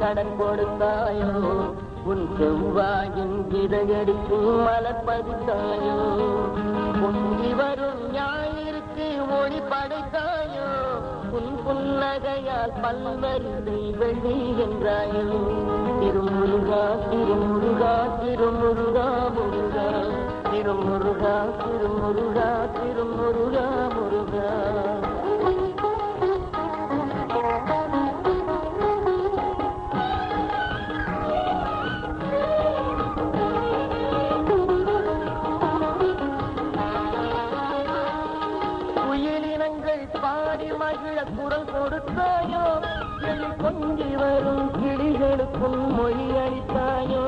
கடன் கொடுத்தாயோ உன் செவ்வாயின் இதழடிக்கு மலர் பதித்தாயோ பொங்கி வரும் ஞாயிற்கு ஒளி படைத்தாயோ உன் புன்னகையால் பல்வரிசை வெள்ளி என்றாயோ திருமுருகா திருமுருகா திருமுருகா முருகா திருமுருகா திருமுருகா திருமுருகா முருகா பாடி மகிழ குரல் கொடுத்தாயோ எழி பொங்கி வரும் கிளிகளுக்கும் மொழி அளித்தாயோ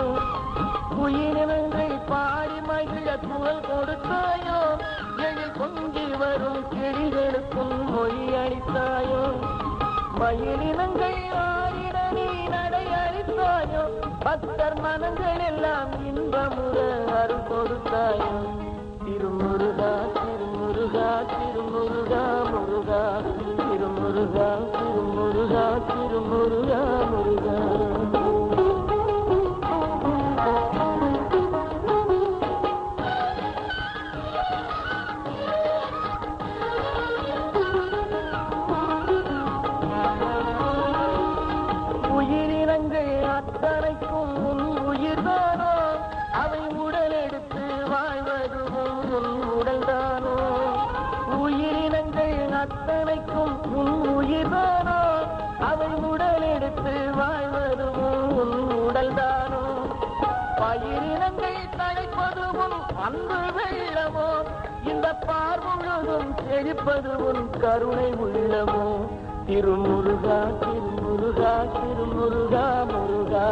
உயிரினங்கள் பாடி மகிழ குரல் கொடுத்தாயோ எழி பொங்கி வரும் கிளிகளுக்கும் மொழி அளித்தாயோ மயிலினங்கள் ஆடிட நீ நடை அளித்தாயோ பக்தர் மனங்கள் எல்லாம் இன்பமுற அருள் கொடுத்தாயோ திருமுருகா திருமுருகா திருமுருகா முருகா திருமுருகா திருமுருகா திருமுருகா முருகா உயிரினங்கள் அத்தனைக்கும் உன் உயிர்தானோ அவை உடல் எடுத்து வாழ்வதுவும் உன் உடல்தானோ உயிரினங்கள் அத்தனைக்கும் உன் உயிர்தானோ அவை உடல் எடுத்து வாழ்வதுவும் உன் உடல்தானோ பயிரினங்கள் தழைப்பதுவும் அன்பு வெள்ளமோ இந்த பார்முழுதும் செழிப்பது உன் கருணை உள்ளமோ திருமுருகா திருமுருகா திருமுருகா முருகா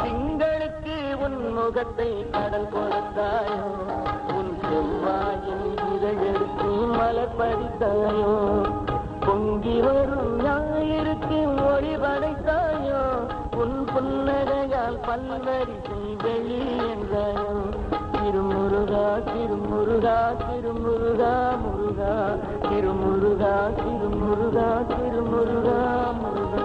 திங்களுக்கு உன் முகத்தை கடல் கொடுத்தாயோ உன் செவ்வாயின் இதழெடுத்து மலர் பதித்தாயோ பொங்கி வரும் ஞாயிற்கு ஒளி படைத்தாயோ உன் புன்னகையால் பல்வரிசை வெளி என்றாயோ திருமுருகா திருமுருகா திருமுருகா முருகா திருமுருகா திருமுருகா திருமுருகா முருகா